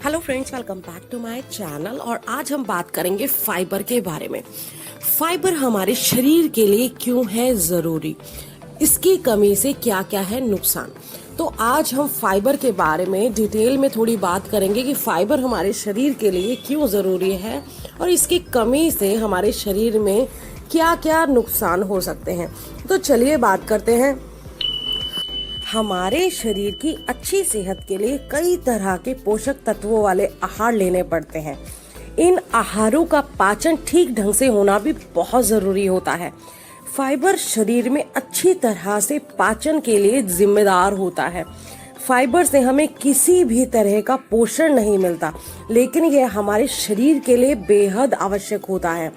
Hello friends, welcome back to my channel. और आज हम बात करेंगे फाइबर के बारे में। फाइबर हमारे शरीर के लिए क्यों है जरूरी, इसकी कमी से क्या क्या है नुकसान। तो आज हम फाइबर के बारे में डिटेल में थोड़ी बात करेंगे कि फाइबर हमारे शरीर के लिए क्यों जरूरी है और इसकी कमी से हमारे शरीर में क्या क्या नुकसान हो सकते हैं। तो चलिए बात करते हैं। हमारे शरीर की अच्छी सेहत के लिए कई तरह के पोषक तत्वों वाले आहार लेने पड़ते हैं। इन आहारों का पाचन ठीक ढंग से होना भी बहुत जरूरी होता है। फाइबर शरीर में अच्छी तरह से पाचन के लिए जिम्मेदार होता है। फाइबर से हमें किसी भी तरह का पोषण नहीं मिलता, लेकिन यह हमारे शरीर के लिए बेहद आवश्यक होता है।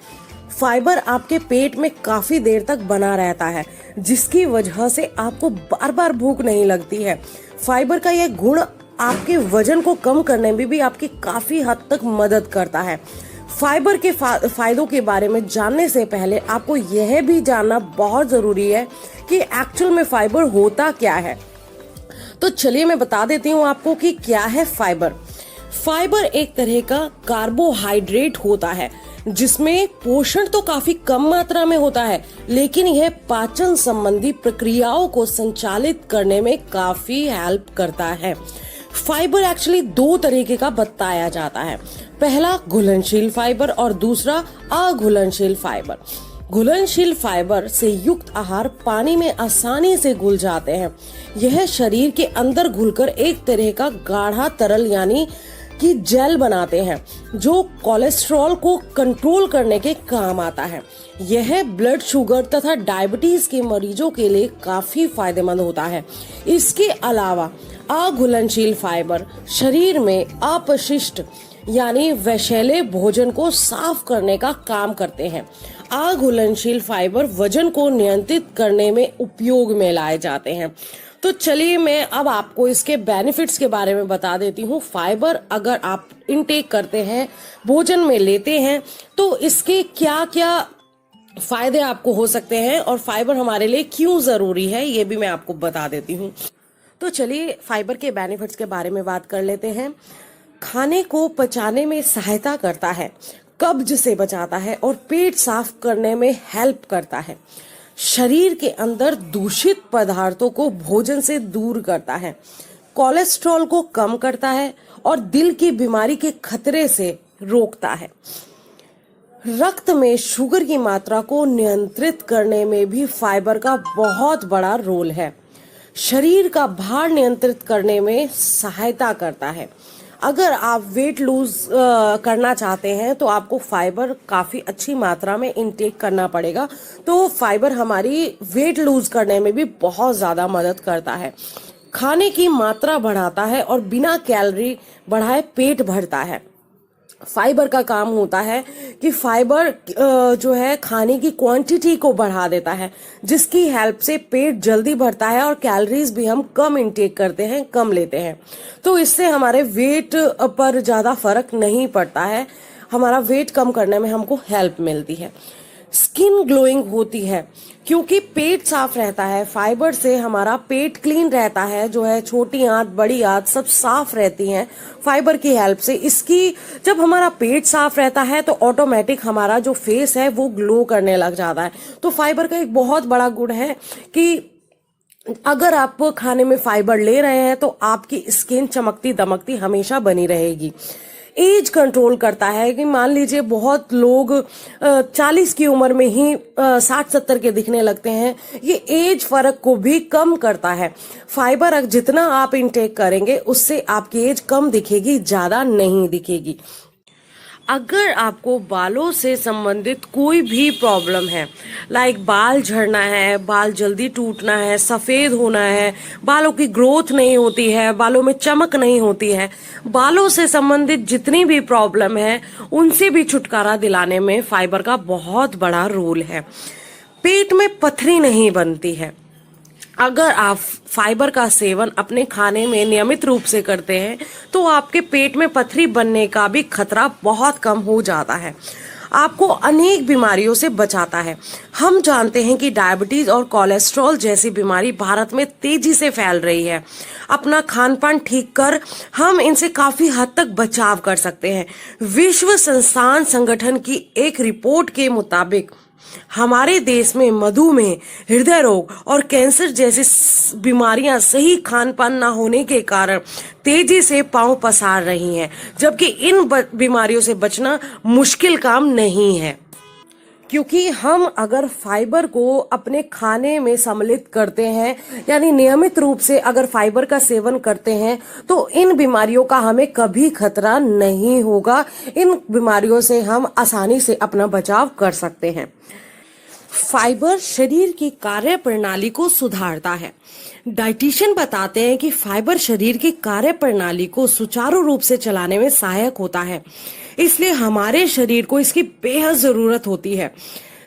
फाइबर आपके पेट में काफी देर तक बना रहता है, जिसकी वजह से आपको बार बार भूख नहीं लगती है। फाइबर का यह गुण आपके वजन को कम करने में भी आपकी काफी हद तक मदद करता है। फाइबर के फायदों के बारे में जानने से पहले आपको यह भी जानना बहुत जरूरी है कि एक्चुअल में फाइबर होता क्या है। तो चलिए मैं बता देती हूँ आपको कि क्या है फाइबर। फाइबर एक तरह का कार्बोहाइड्रेट होता है जिसमें पोषण तो काफी कम मात्रा में होता है, लेकिन यह पाचन संबंधी प्रक्रियाओं को संचालित करने में काफी हेल्प करता है। फाइबर एक्चुअली दो तरीके का बताया जाता है। पहला घुलनशील फाइबर और दूसरा अघुलनशील फाइबर। घुलनशील फाइबर से युक्त आहार पानी में आसानी से घुल जाते हैं। यह शरीर के अंदर घुलकर एक तरह का गाढ़ा तरल यानी कि जेल बनाते हैं, जो कोलेस्ट्रॉल को कंट्रोल करने के काम आता है। यह ब्लड शुगर तथा डायबिटीज के मरीजों के लिए काफी फायदेमंद होता है। इसके अलावा अघुलनशील फाइबर शरीर में अपशिष्ट यानी विषैले भोजन को साफ करने का काम करते हैं। अघुलनशील फाइबर वजन को नियंत्रित करने में उपयोग में लाए जाते हैं। तो चलिए मैं अब आपको इसके बेनिफिट्स के बारे में बता देती हूँ। फाइबर अगर आप इनटेक करते हैं, भोजन में लेते हैं, तो इसके क्या क्या फायदे आपको हो सकते हैं और फाइबर हमारे लिए क्यों जरूरी है, ये भी मैं आपको बता देती हूँ। तो चलिए फाइबर के बेनिफिट्स के बारे में बात कर लेते हैं। खाने को पचाने में सहायता करता है, कब्ज से बचाता है और पेट साफ करने में हेल्प करता है। शरीर के अंदर दूषित पदार्थों को भोजन से दूर करता है, कोलेस्ट्रॉल को कम करता है और दिल की बीमारी के खतरे से रोकता है। रक्त में शुगर की मात्रा को नियंत्रित करने में भी फाइबर का बहुत बड़ा रोल है। शरीर का भार नियंत्रित करने में सहायता करता है। अगर आप वेट लूज करना चाहते हैं तो आपको फाइबर काफी अच्छी मात्रा में इनटेक करना पड़ेगा। तो फाइबर हमारी वेट लूज करने में भी बहुत ज्यादा मदद करता है। खाने की मात्रा बढ़ाता है और बिना कैलोरी बढ़ाए पेट भरता है। फाइबर का काम होता है कि फाइबर जो है खाने की क्वांटिटी को बढ़ा देता है, जिसकी हेल्प से पेट जल्दी भरता है और कैलोरीज भी हम कम इंटेक करते हैं, कम लेते हैं। तो इससे हमारे वेट पर ज्यादा फर्क नहीं पड़ता है, हमारा वेट कम करने में हमको हेल्प मिलती है। स्किन ग्लोइंग होती है क्योंकि पेट साफ रहता है। फाइबर से हमारा पेट क्लीन रहता है, जो है छोटी आंत बड़ी आंत सब साफ रहती हैं फाइबर की हेल्प से। इसकी जब हमारा पेट साफ रहता है तो ऑटोमेटिक हमारा जो फेस है वो ग्लो करने लग जाता है। तो फाइबर का एक बहुत बड़ा गुण है कि अगर आप खाने में फाइबर ले रहे हैं तो आपकी स्किन चमकती दमकती हमेशा बनी रहेगी। एज कंट्रोल करता है कि मान लीजिए बहुत लोग 40 की उम्र में ही 60-70 के दिखने लगते हैं, ये एज फर्क को भी कम करता है। फाइबर जितना आप इनटेक करेंगे उससे आपकी एज कम दिखेगी, ज्यादा नहीं दिखेगी। अगर आपको बालों से संबंधित कोई भी प्रॉब्लम है, लाइक बाल झड़ना है, बाल जल्दी टूटना है, सफेद होना है, बालों की ग्रोथ नहीं होती है, बालों में चमक नहीं होती है, बालों से संबंधित जितनी भी प्रॉब्लम है उनसे भी छुटकारा दिलाने में फाइबर का बहुत बड़ा रोल है। पेट में पथरी नहीं बनती है। अगर आप फाइबर का सेवन अपने खाने में नियमित रूप से करते हैं तो आपके पेट में पथरी बनने का भी खतरा बहुत कम हो जाता है। आपको अनेक बीमारियों से बचाता है। हम जानते हैं कि डायबिटीज और कोलेस्ट्रॉल जैसी बीमारी भारत में तेजी से फैल रही है। अपना खान पान ठीक कर हम इनसे काफी हद तक बचाव कर सकते हैं। विश्व संस्थान संगठन की एक रिपोर्ट के मुताबिक हमारे देश में मधुमेह, हृदय रोग और कैंसर जैसी बीमारियां सही खान पान न होने के कारण तेजी से पांव पसार रही हैं, जबकि इन बीमारियों से बचना मुश्किल काम नहीं है। क्योंकि हम अगर फाइबर को अपने खाने में सम्मिलित करते हैं, यानी नियमित रूप से अगर फाइबर का सेवन करते हैं, तो इन बीमारियों का हमें कभी खतरा नहीं होगा। इन बीमारियों से हम आसानी से अपना बचाव कर सकते हैं। फाइबर शरीर की कार्य प्रणाली को सुधारता है। डाइटिशियन बताते हैं कि फाइबर शरीर की कार्य प्रणाली को सुचारू रूप से चलाने में सहायक होता है, इसलिए हमारे शरीर को इसकी बेहद जरूरत होती है।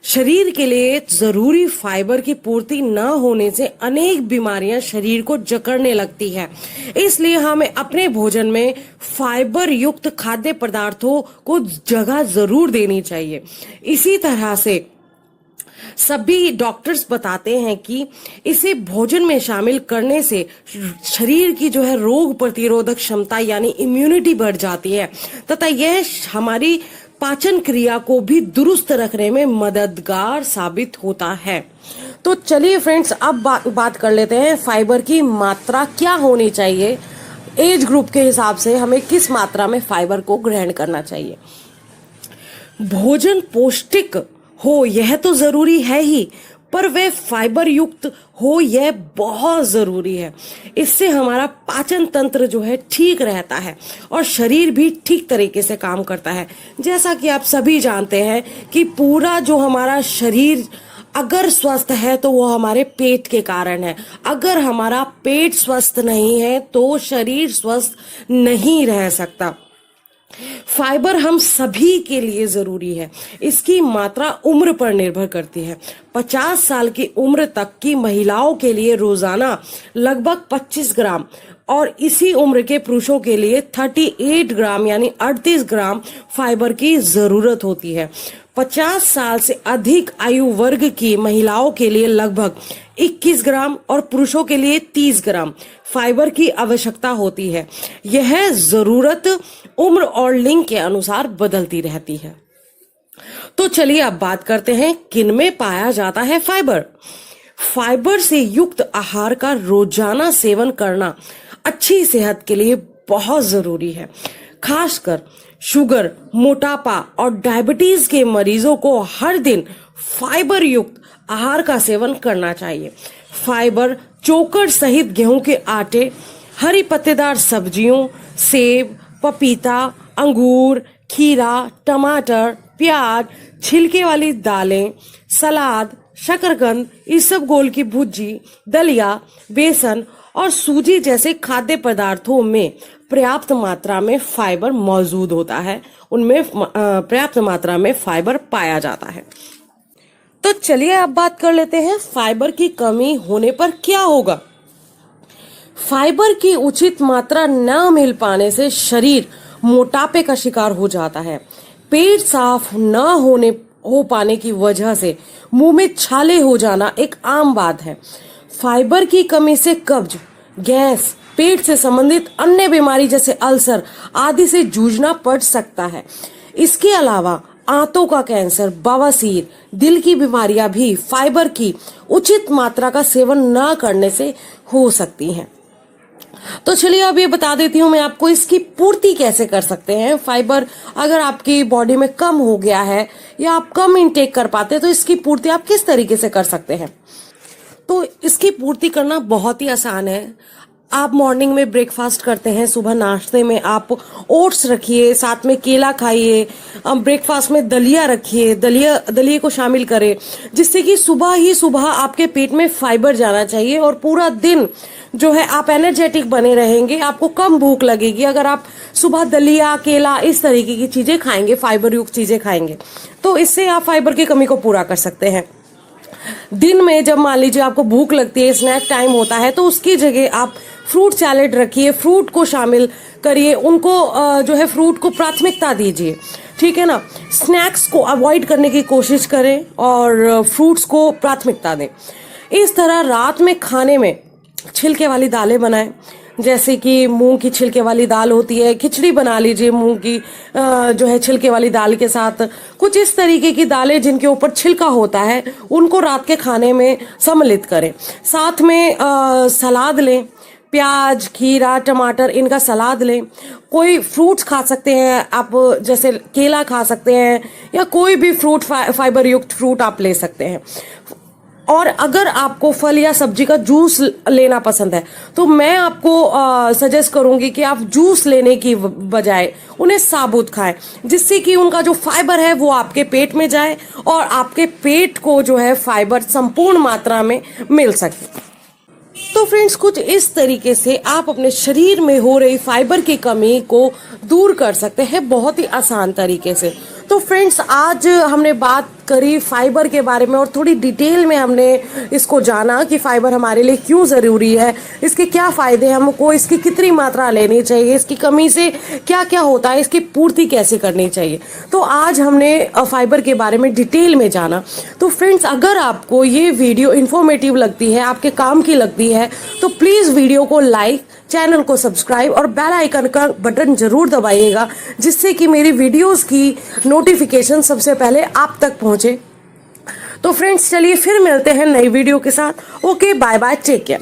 शरीर के लिए जरूरी फाइबर की पूर्ति न होने से अनेक बीमारियां शरीर को जकड़ने लगती है। इसलिए हमें अपने भोजन में फाइबर युक्त खाद्य पदार्थों को जगह जरूर देनी चाहिए। इसी तरह से सभी डॉक्टर्स बताते हैं कि इसे भोजन में शामिल करने से शरीर की जो है रोग प्रतिरोधक क्षमता यानी इम्यूनिटी बढ़ जाती है तथा यह हमारी पाचन क्रिया को भी दुरुस्त रखने में मददगार साबित होता है। तो चलिए फ्रेंड्स, अब बात कर लेते हैं फाइबर की मात्रा क्या होनी चाहिए। एज ग्रुप के हिसाब से हमें किस मात्रा में फाइबर को ग्रहण करना चाहिए। भोजन पौष्टिक हो यह तो जरूरी है ही, पर वह फाइबर युक्त हो यह बहुत जरूरी है। इससे हमारा पाचन तंत्र जो है ठीक रहता है और शरीर भी ठीक तरीके से काम करता है। जैसा कि आप सभी जानते हैं कि पूरा जो हमारा शरीर अगर स्वस्थ है तो वो हमारे पेट के कारण है। अगर हमारा पेट स्वस्थ नहीं है तो शरीर स्वस्थ नहीं रह सकता। फाइबर हम सभी के लिए जरूरी है। इसकी मात्रा उम्र पर निर्भर करती है। 50 साल की उम्र तक की महिलाओं के लिए रोजाना लगभग 25 ग्राम और इसी उम्र के पुरुषों के लिए 38 ग्राम यानी 38 ग्राम फाइबर की जरूरत होती है। 50 साल से अधिक आयु वर्ग की महिलाओं के लिए लगभग 21 ग्राम और पुरुषों के लिए 30 ग्राम फाइबर की आवश्यकता होती है। यह जरूरत उम्र और लिंग के अनुसार बदलती रहती है। तो चलिए अब बात करते हैं किन में पाया जाता है फाइबर। फाइबर से युक्त आहार का रोजाना सेवन करना अच्छी सेहत के लिए बहुत जरूरी है। खासकर शुगर, मोटापा और डायबिटीज के मरीजों को हर दिन फाइबर युक्त आहार का सेवन करना चाहिए। फाइबर चोकर सहित गेहूं के आटे, हरी पत्तेदार सब्जियों, सेब, पपीता, अंगूर, खीरा, टमाटर, प्याज, छिलके वाली दालें, सलाद, शकरकंद, इसबगोल की भुजी, दलिया, बेसन और सूजी जैसे खाद्य पदार्थों में पर्याप्त मात्रा में फाइबर मौजूद होता है। उनमें पर्याप्त मात्रा में फाइबर पाया जाता है। तो चलिए अब बात कर लेते हैं फाइबर की कमी होने पर क्या होगा। फाइबर की उचित मात्रा न मिल पाने से शरीर मोटापे का शिकार हो जाता है। पेट साफ न हो पाने की वजह से मुंह में छाले हो जाना एक आम बात है। फाइबर की कमी से कब्ज, गैस, पेट से संबंधित अन्य बीमारी जैसे अल्सर आदि से जूझना पड़ सकता है। इसके अलावा आंतों का कैंसर, बवासीर, दिल की बीमारियां भी फाइबर की उचित मात्रा का सेवन न करने से हो सकती हैं। तो चलिए अब ये बता देती हूँ मैं आपको इसकी पूर्ति कैसे कर सकते हैं। फाइबर अगर आपकी बॉडी में कम हो गया है या आप कम इंटेक कर पाते हैं तो इसकी पूर्ति आप किस तरीके से कर सकते हैं। तो इसकी पूर्ति करना बहुत ही आसान है। आप मॉर्निंग में ब्रेकफास्ट करते हैं, सुबह नाश्ते में आप ओट्स रखिए, साथ में केला खाइए, ब्रेकफास्ट में दलिया रखिए, दलिए को शामिल करें, जिससे कि सुबह ही सुबह आपके पेट में फाइबर जाना चाहिए और पूरा दिन जो है आप एनर्जेटिक बने रहेंगे। आपको कम भूख लगेगी अगर आप सुबह दलिया, केला इस तरीके की चीजें खाएंगे, फाइबर युक्त चीजें खाएंगे, तो इससे आप फाइबर की कमी को पूरा कर सकते हैं। दिन में जब मान लीजिए आपको भूख लगती है, स्नैक टाइम होता है, तो उसकी जगह आप फ्रूट सैलेड रखिए, फ्रूट को शामिल करिए, उनको जो है फ्रूट को प्राथमिकता दीजिए। ठीक है ना। स्नैक्स को अवॉइड करने की कोशिश करें और फ्रूट्स को प्राथमिकता दें। इस तरह रात में खाने में छिलके वाली दालें बनाएं, जैसे कि मूंग की छिलके वाली दाल होती है, खिचड़ी बना लीजिए मूंग की जो है छिलके वाली दाल के साथ। कुछ इस तरीके की दालें जिनके ऊपर छिलका होता है उनको रात के खाने में सम्मिलित करें। साथ में सलाद लें, प्याज, खीरा, टमाटर, इनका सलाद लें। कोई फ्रूट्स खा सकते हैं आप, जैसे केला खा सकते हैं या कोई भी फ्रूट फाइबर युक्त फ्रूट आप ले सकते हैं। और अगर आपको फल या सब्जी का जूस लेना पसंद है तो मैं आपको सजेस्ट करूंगी कि आप जूस लेने की बजाय उन्हें साबुत खाएं, जिससे कि उनका जो फाइबर है वो आपके पेट में जाए और आपके पेट को जो है फाइबर संपूर्ण मात्रा में मिल सके। तो फ्रेंड्स, कुछ इस तरीके से आप अपने शरीर में हो रही फाइबर की कमी को दूर कर सकते हैं बहुत ही आसान तरीके से। तो फ्रेंड्स, आज हमने बात करी फाइबर के बारे में और थोड़ी डिटेल में हमने इसको जाना कि फाइबर हमारे लिए क्यों ज़रूरी है, इसके क्या फ़ायदे हैं, हमको इसकी कितनी मात्रा लेनी चाहिए, इसकी कमी से क्या क्या होता है, इसकी पूर्ति कैसे करनी चाहिए। तो आज हमने फाइबर के बारे में डिटेल में जाना। तो फ्रेंड्स, अगर आपको ये वीडियो इन्फॉर्मेटिव लगती है, आपके काम की लगती है, तो प्लीज़ वीडियो को लाइक, चैनल को सब्सक्राइब और बेल आइकन का बटन जरूर दबाइएगा, जिससे कि मेरी वीडियोस की नोटिफिकेशन सबसे पहले आप तक पहुंचे। तो फ्रेंड्स, चलिए फिर मिलते हैं नई वीडियो के साथ। Okay, bye bye, take care.